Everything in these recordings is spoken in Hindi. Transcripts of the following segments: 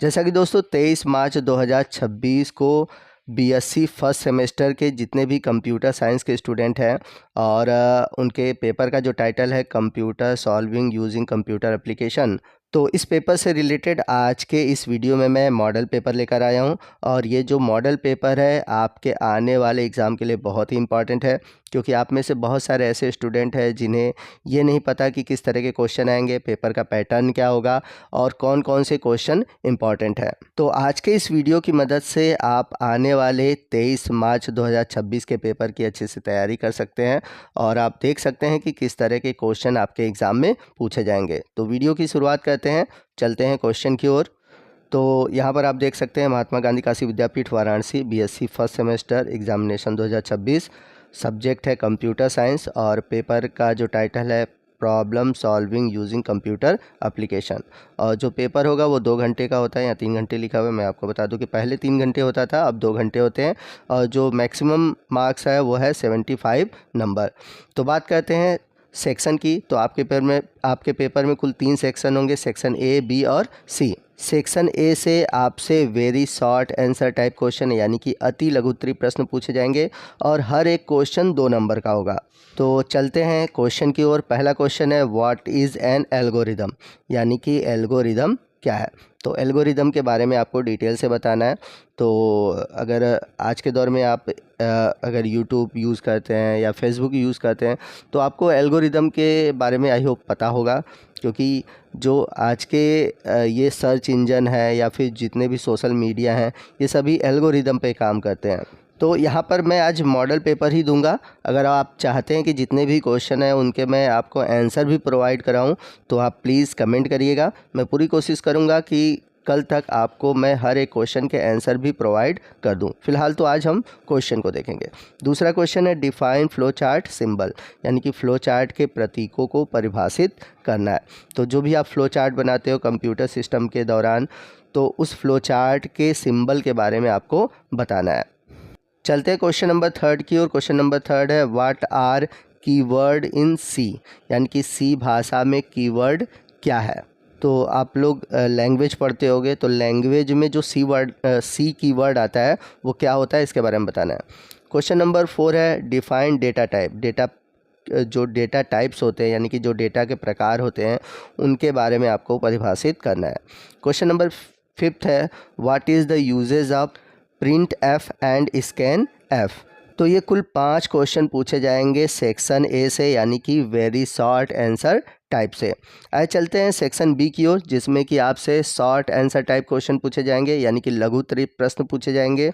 जैसा कि दोस्तों 23 मार्च 2026 को बीएससी फर्स्ट सेमेस्टर के जितने भी कंप्यूटर साइंस के स्टूडेंट हैं और उनके पेपर का जो टाइटल है computer solving using computer application, तो इस पेपर से रिलेटेड आज के इस वीडियो में मैं मॉडल पेपर लेकर आया हूं। और ये जो मॉडल पेपर है आपके आने वाले एग्ज़ाम के लिए बहुत ही इंपॉर्टेंट है, क्योंकि आप में से बहुत सारे ऐसे स्टूडेंट हैं जिन्हें ये नहीं पता कि किस तरह के क्वेश्चन आएंगे, पेपर का पैटर्न क्या होगा और कौन कौन से क्वेश्चन इंपॉर्टेंट है। तो आज के इस वीडियो की मदद से आप आने वाले 23 मार्च 2026 के पेपर की अच्छे से तैयारी कर सकते हैं और आप देख सकते हैं कि किस तरह के क्वेश्चन आपके एग्ज़ाम में पूछे जाएंगे। तो वीडियो की शुरुआत करते हैं, चलते हैं क्वेश्चन की ओर। तो यहाँ पर आप देख सकते हैं Mahatma Gandhi Kashi Vidyapith Varanasi BSc first semester examination 2026, subject है कंप्यूटर साइंस और पेपर का जो टाइटल है problem solving using computer application. और जो पेपर होगा वो 2 घंटे का होता है, या 3 घंटे लिखा हुआ है। मैं आपको बता दूं कि पहले 3 घंटे होता था, अब 2 घंटे होते हैं और जो मैक्सिमम मार्क्स है वो है 75 नंबर। तो बात करते हैं सेक्शन की। तो आपके पेपर में कुल 3 सेक्शन होंगे, सेक्शन ए, बी और सी। सेक्शन ए से आपसे very short answer type question यानी कि अति लघुत्तरीय प्रश्न पूछे जाएंगे और हर एक क्वेश्चन 2 नंबर का होगा। तो चलते हैं क्वेश्चन की ओर। पहला क्वेश्चन है व्हाट इज़ एन एल्गोरिदम, यानी कि एल्गोरिदम क्या है। तो एल्गोरिदम के बारे में आपको डिटेल से बताना है। तो अगर आज के दौर में आप अगर यूट्यूब यूज़ करते हैं या फेसबुक यूज़ करते हैं तो आपको एल्गोरिदम के बारे में आई होप पता होगा, क्योंकि जो आज के ये सर्च इंजन है या फिर जितने भी सोशल मीडिया हैं ये सभी एल्गोरिदम पे काम करते हैं। तो यहाँ पर मैं आज मॉडल पेपर ही दूंगा। अगर आप चाहते हैं कि जितने भी क्वेश्चन हैं उनके मैं आपको आंसर भी प्रोवाइड कराऊं तो आप प्लीज़ कमेंट करिएगा। मैं पूरी कोशिश करूंगा कि कल तक आपको मैं हर एक क्वेश्चन के आंसर भी प्रोवाइड कर दूं। फिलहाल तो आज हम क्वेश्चन को देखेंगे। दूसरा क्वेश्चन है डिफाइन फ्लो चार्ट सिंबल, यानी कि फ्लो चार्ट के प्रतीकों को परिभाषित करना है। तो जो भी आप फ्लो चार्ट बनाते हो कंप्यूटर सिस्टम के दौरान, तो उस फ्लो चार्ट के सिंबल के बारे में आपको बताना है। चलते हैं क्वेश्चन नंबर 3 की ओर। क्वेश्चन नंबर 3 है what are keyword in C, यानी कि सी भाषा में कीवर्ड क्या है। तो आप लोग लैंग्वेज पढ़ते होंगे, तो लैंग्वेज में जो सी कीवर्ड आता है वो क्या होता है, इसके बारे में बताना है। क्वेश्चन नंबर 4 है डिफाइन डेटा टाइप। जो डेटा टाइप्स होते हैं यानी कि जो डेटा के प्रकार होते हैं उनके बारे में आपको परिभाषित करना है। क्वेश्चन नंबर 5 है what is the usages of print f and scan f. तो ये कुल 5 क्वेश्चन पूछे जाएंगे सेक्शन ए से, यानी कि वेरी शॉर्ट आंसर टाइप से। आइए चलते हैं सेक्शन बी की ओर, जिसमें कि आपसे शॉर्ट आंसर टाइप क्वेश्चन पूछे जाएंगे यानी कि लघुत्तरीय प्रश्न पूछे जाएंगे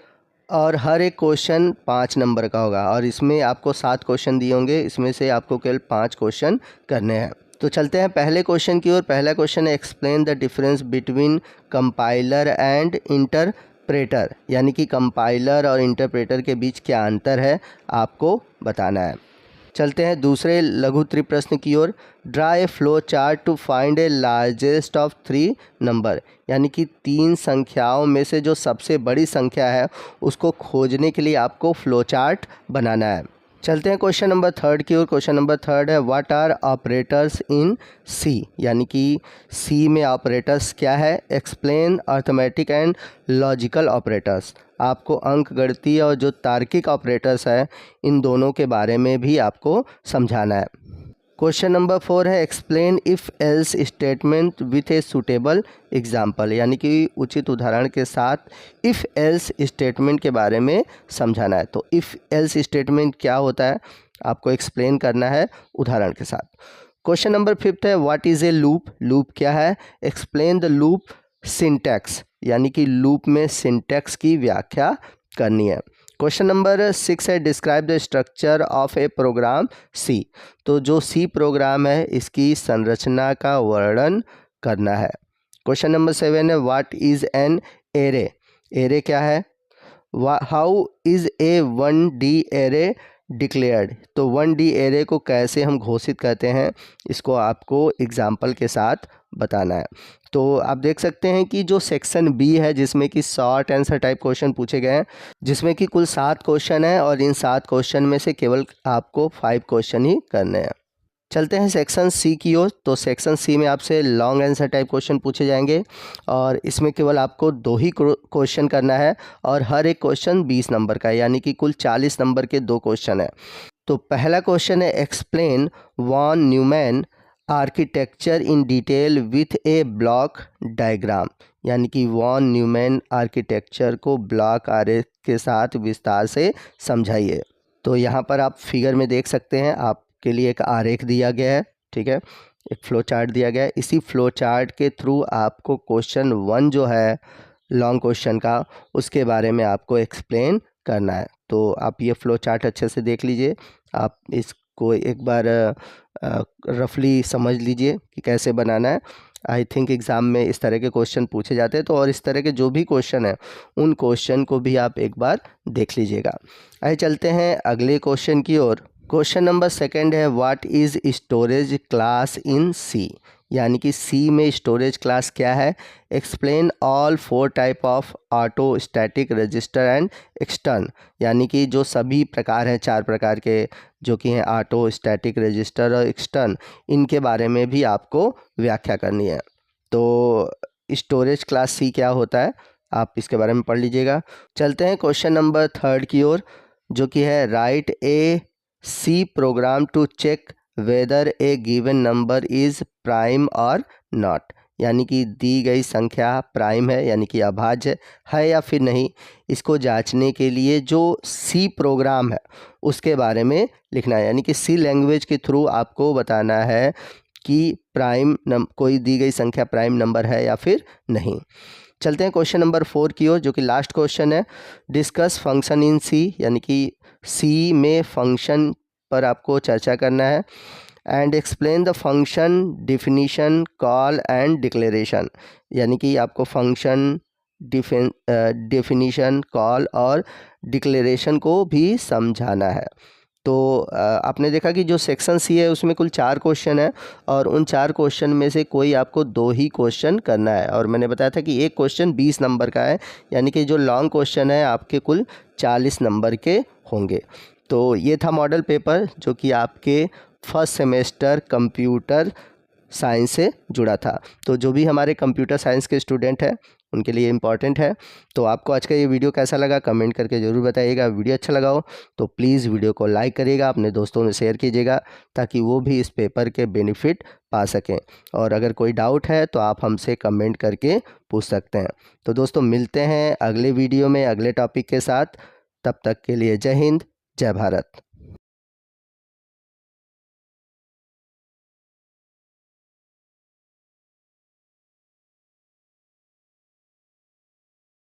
और हर एक क्वेश्चन 5 नंबर का होगा। और इसमें आपको 7 क्वेश्चन दिए होंगे, इसमें से आपको केवल 5 क्वेश्चन करने हैं। तो चलते हैं पहले क्वेश्चन की ओर। पहला क्वेश्चन है explain the difference between compiler and interpreter, यानी कि कंपाइलर और इंटरप्रेटर के बीच क्या अंतर है आपको बताना है। चलते हैं दूसरे लघुत्तरीय प्रश्न की ओर। Draw a flow chart to find a largest of 3 number, यानी कि 3 संख्याओं में से जो सबसे बड़ी संख्या है उसको खोजने के लिए आपको फ्लो चार्ट बनाना है। चलते हैं क्वेश्चन नंबर 3 की ओर। क्वेश्चन नंबर 3 है what are operators in C, यानी कि सी में ऑपरेटर्स क्या है। Explain arithmetic and logical operators, आपको अंक गणितीय और जो तार्किक ऑपरेटर्स है इन दोनों के बारे में भी आपको समझाना है। क्वेश्चन नंबर 4 है explain if else statement with a suitable example, यानी कि उचित उदाहरण के साथ इफ़ एल्स स्टेटमेंट के बारे में समझाना है। तो इफ़ एल्स स्टेटमेंट क्या होता है आपको एक्सप्लेन करना है उदाहरण के साथ। क्वेश्चन नंबर 5 है what is a loop, loop क्या है। एक्सप्लेन द लूप सिंटैक्स, यानी कि लूप में सिंटैक्स की व्याख्या करनी है। क्वेश्चन नंबर 6 है describe the structure of a program C. तो जो सी प्रोग्राम है इसकी संरचना का वर्णन करना है। क्वेश्चन नंबर 7 है what is an array, array क्या है। How is a 1D array declared, तो 1D एरे को कैसे हम घोषित करते हैं इसको आपको एग्जाम्पल के साथ बताना है। तो आप देख सकते हैं कि जो सेक्शन बी है जिसमें कि शॉर्ट आंसर टाइप क्वेश्चन पूछे गए हैं, जिसमें कि कुल 7 क्वेश्चन हैं और इन 7 क्वेश्चन में से केवल आपको 5 क्वेश्चन ही करने हैं। चलते हैं सेक्शन सी की ओर। तो सेक्शन सी में आपसे लॉन्ग आंसर टाइप क्वेश्चन पूछे जाएंगे और इसमें केवल आपको 2 ही क्वेश्चन करना है और हर एक क्वेश्चन 20 नंबर का है, यानी कि कुल 40 नंबर के 2 क्वेश्चन है। तो पहला क्वेश्चन है explain von Neumann architecture in detail with a block diagram, यानी कि वॉन न्यूमैन आर्किटेक्चर को ब्लॉक आरेख के साथ विस्तार से समझाइए। तो यहाँ पर आप फिगर में देख सकते हैं, आपके लिए एक आरेख दिया गया है, ठीक है, एक फ्लो चार्ट दिया गया है। इसी फ्लो चार्ट के थ्रू आपको क्वेश्चन 1 जो है लॉन्ग क्वेश्चन का, उसके बारे में आपको एक्सप्लेन करना है। तो आप ये फ्लो चार्ट अच्छे से देख लीजिए, आप इसको एक बार रफली समझ लीजिए कि कैसे बनाना है। आई थिंक एग्ज़ाम में इस तरह के क्वेश्चन पूछे जाते हैं, तो और इस तरह के जो भी क्वेश्चन हैं उन क्वेश्चन को भी आप एक बार देख लीजिएगा। आइए चलते हैं अगले क्वेश्चन की ओर। क्वेश्चन नंबर 2 है what is storage class in C, यानी कि सी में स्टोरेज क्लास क्या है। Explain all 4 type of auto static register and extern, यानी कि जो सभी प्रकार हैं 4 प्रकार के जो कि हैं ऑटो स्टैटिक रजिस्टर और एक्सटर्न, इनके बारे में भी आपको व्याख्या करनी है। तो स्टोरेज क्लास सी क्या होता है आप इसके बारे में पढ़ लीजिएगा। चलते हैं क्वेश्चन नंबर 3 की ओर, जो कि है write a C program to check whether a given number is prime और नॉट, यानी कि दी गई संख्या प्राइम है यानी कि अभाज्य है या फिर नहीं, इसको जांचने के लिए जो सी प्रोग्राम है उसके बारे में लिखना है। यानी कि सी लैंग्वेज के थ्रू आपको बताना है कि कोई दी गई संख्या प्राइम नंबर है या फिर नहीं। चलते हैं क्वेश्चन नंबर 4 की ओर, जो कि लास्ट क्वेश्चन है। डिस्कस फंक्शन इन सी, यानी कि सी में फंक्शन पर आपको चर्चा करना है। And explain the function definition call and declaration, यानी कि आपको फंक्शन डिफिनीशन कॉल और डिक्लेरेशन को भी समझाना है। तो आपने देखा कि जो सेक्शन सी है उसमें कुल 4 क्वेश्चन है और उन 4 क्वेश्चन में से कोई आपको 2 ही क्वेश्चन करना है, और मैंने बताया था कि एक क्वेश्चन 20 नंबर का है, यानी कि जो लॉन्ग क्वेश्चन है आपके कुल 40 नंबर के होंगे। तो ये था मॉडल पेपर जो कि आपके फर्स्ट सेमेस्टर कंप्यूटर साइंस से जुड़ा था। तो जो भी हमारे कंप्यूटर साइंस के स्टूडेंट हैं उनके लिए इम्पॉर्टेंट है। तो आपको आज का ये वीडियो कैसा लगा कमेंट करके ज़रूर बताइएगा। वीडियो अच्छा लगा हो तो प्लीज़ वीडियो को लाइक करिएगा, अपने दोस्तों में शेयर कीजिएगा ताकि वो भी इस पेपर के बेनिफिट पा सकें। और अगर कोई डाउट है तो आप हमसे कमेंट करके पूछ सकते हैं। तो दोस्तों मिलते हैं अगले वीडियो में अगले टॉपिक के साथ, तब तक के लिए जय हिंद जय भारत।